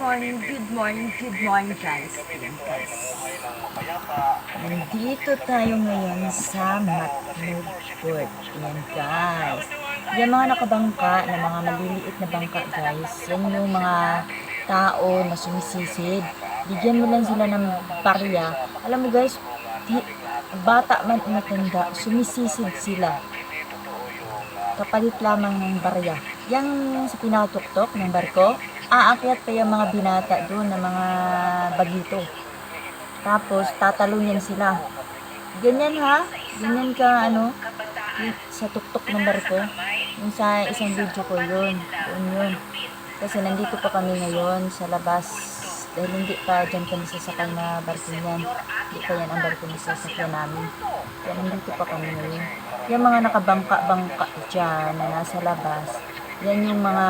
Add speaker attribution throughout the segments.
Speaker 1: good morning guys. Ayan guys. Nandito tayo ngayon sa Matnog Port. Ayan guys. Yung mga nakabangka na mga maliliit na bangka guys. Yan yung mga tao na sumisisid. Bigyan mo lang sila ng barya. Alam mo guys, bata man o matanda, sumisisid sila. Kapalit lamang ng barya. Yang sa pinakatuktok ng barko, aakyat pa yung mga binata doon na mga bagito. Tapos, tatalunin sila. Ganyan ha? Ganyan ka, sa tuktok ng barko. Yung sa isang video ko yun. Doon yun. Kasi nandito pa kami ngayon sa labas. Dahil hindi pa dyan kami sasakay na barko niyan. Hindi pa yan ang barko na sasakyan namin. Kaya nandito pa kami ngayon. Yung mga nakabangka-bangka dyan na nasa labas. Yan yung mga,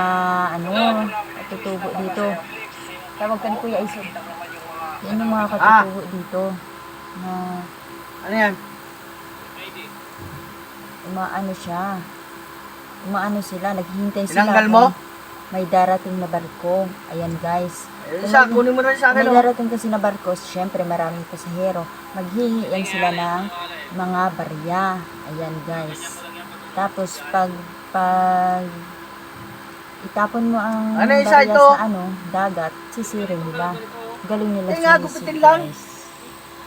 Speaker 1: katutubo dito. Tawag ka ni Kuya Isod. Yan yung mga katutubo dito. Na,
Speaker 2: ano yan?
Speaker 1: umaano siya. Umaano sila, naghihintay sila.
Speaker 2: Tinanggal mo?
Speaker 1: May darating na barko. Ayan guys.
Speaker 2: Isa, kunin mo na sa akin.
Speaker 1: May darating kasi na barko, syempre maraming pasahero. Maghihingi yan sila ng mga barya. Ayan guys. Tapos pag itapon mo ang barya sa dagat, sisirin nila. Galing nila sisirin guys.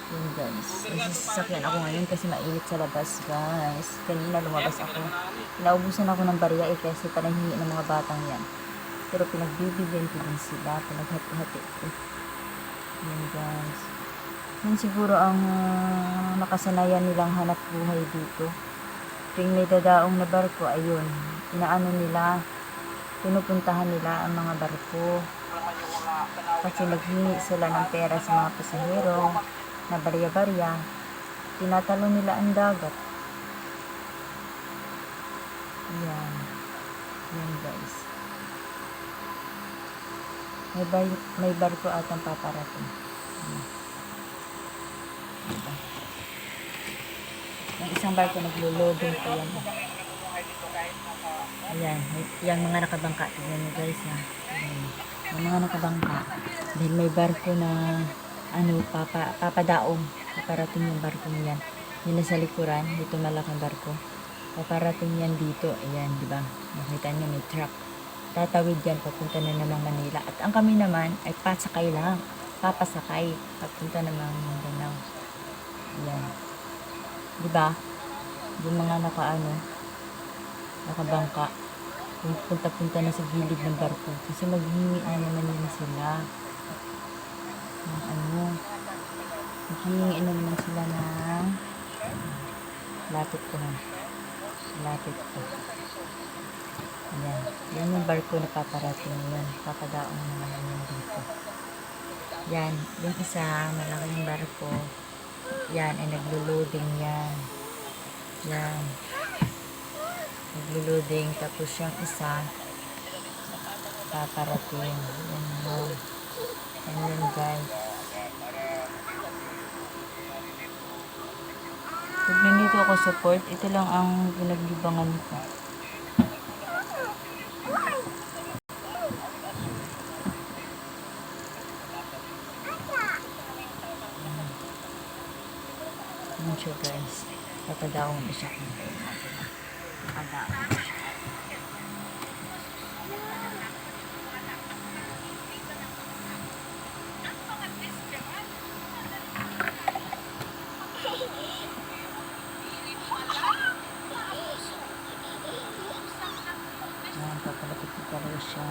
Speaker 1: Yun guys. Sasakyan ako ngayon kasi mainit sa labas guys. Kanina lumabas ako. Naubusan ako ng barya kasi panahingi ng mga batang yan. Pero pinagbibigyan ko din sila. Pinaghati-hati ko. Yun guys. Yan siguro ang nakasanayan nilang hanap buhay dito. Tuwing may dadaong na barko, ayun. Inaano nila, pinupuntahan nila ang mga barko. Kasi naghingi sila ng pera sa mga pasahero na barya-barya. Tinatalo nila ang dagat. Yan. Yan guys. May barko atang paparating. Diba? Yung isang barko naglo-loading pa yan. Ayan. Yung mga nakabangka. Tignan nyo guys ha. Ayan. Yung mga nakabangka. Dahil may barko na papadaong. Paparating yung barko niyan. Yun na sa likuran. Dito malaking barko. Paparating yan dito. Ayan. Diba? Nakita nyo may truck. Tatawid yan, papunta na namang Manila. At ang kami naman ay pasakay lang. Papasakay. Papunta namang Mindanao. Ayan. Diba? Yung mga nakabangka. Punta-punta na sa gilid ng barko. Kasi maghihingi na naman yun sila. Maghihingi na naman sila ng lapit ko na. Lapit ko. Ayan. Yan yung barko na paparating yan. Papadaong naman yan dito. Yan. Yung isa, malaking barko. Yan. Ay naglo-loading yan. Yan. Naglo-loading. Tapos yung isa, paparating. Yan yun. Yan yun guys. Pag nandito ako sa port, ito lang ang pinaglibangan ko. Yan siya guys. Papadaong na siya. Papadaong na siya. Yan, papalapit ko talaga siya.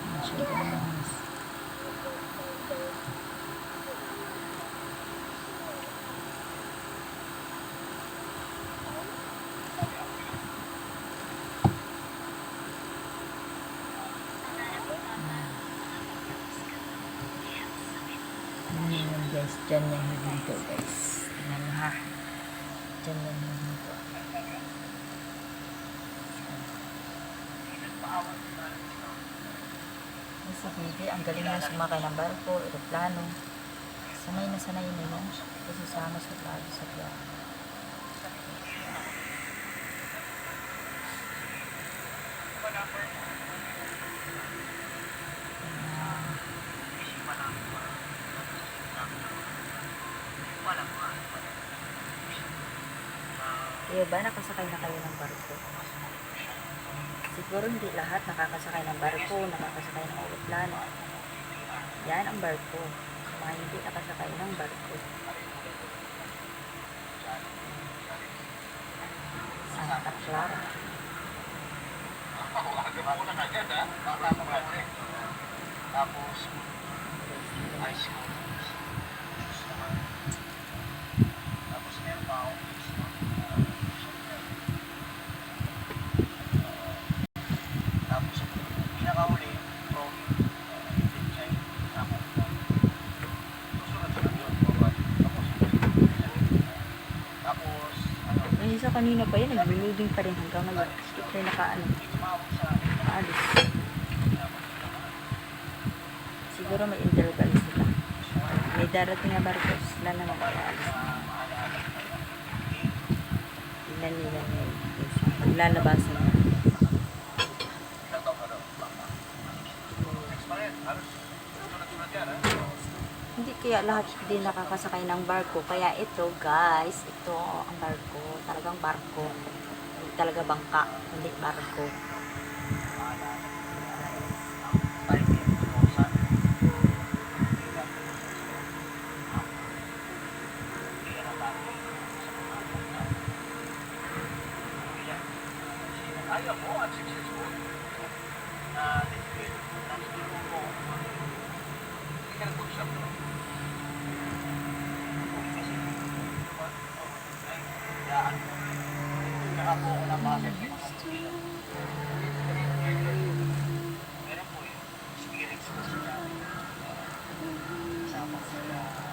Speaker 1: Yan siya guys. Yan guys, dyan yan dito guys. Yan ha. Dyan yan dito. Si Bibi, ang galing na sumakay ng barko, aeroplano. Sanay na yun. Kasi sama sa lagi sa biyahe. Kayo ba nakasakay na kayo ng barko? Siguro hindi lahat nakakasakay ng barko, nakakasakay ng aeroplano. Yan ang barko. Mga hindi nakasakay ng barko. Santa Clara. Yung isa kanina pa yan, nag-loading pa rin hanggang ngayon. Hindi pa rin nakaalis. Siguro may interval sila. May darating na barkos, sila naman nakaalis. Tingnan nila ngayon. Maglalabasan na. Hindi kaya lahat din nakakasakay ng barko. Kaya ito guys, ito ang barko. Talagang barko. Hindi talaga bangka, hindi barko.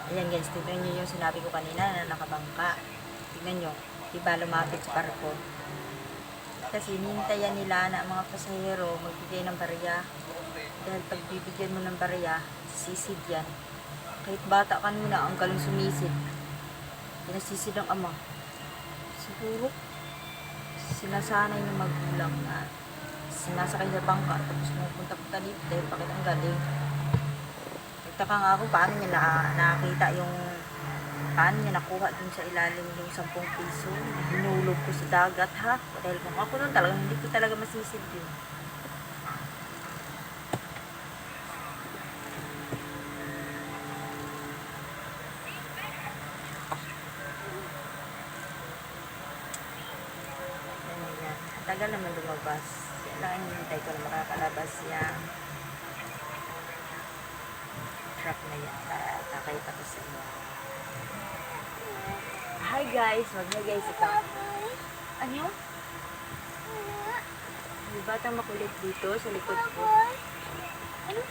Speaker 1: Ayan guys, tignan nyo yung sinabi ko kanina na nakabangka. Tignan nyo, diba lumapit sa barko. Kasi hinintayan nila na ang mga pasahero magbigay ng barya. Dahil pag bibigyan mo ng barya, sisid yan. Kahit bata kanina, ang galing sumisid. Pinasisid ang ama. Siguro, sinasanay ng magulang na sinasakay sa bangka tapos pupunta dito dahil bakit ang galing. Nagtaka nga ako paano niya nakakita yung paano niya nakuha dun sa ilalim yung 10 piso. Hinulog ko sa dagat ha. Dahil kung ako nun talagang hindi ko talaga masisid yun. Tagal naman lumabas. Kailangan hinintay ko na makakalabas yung truck na yan para kakita ko sa inyo. Hi guys! Mag-hi guys ito. Ano? May batang makulit dito sa likod ko. Ano?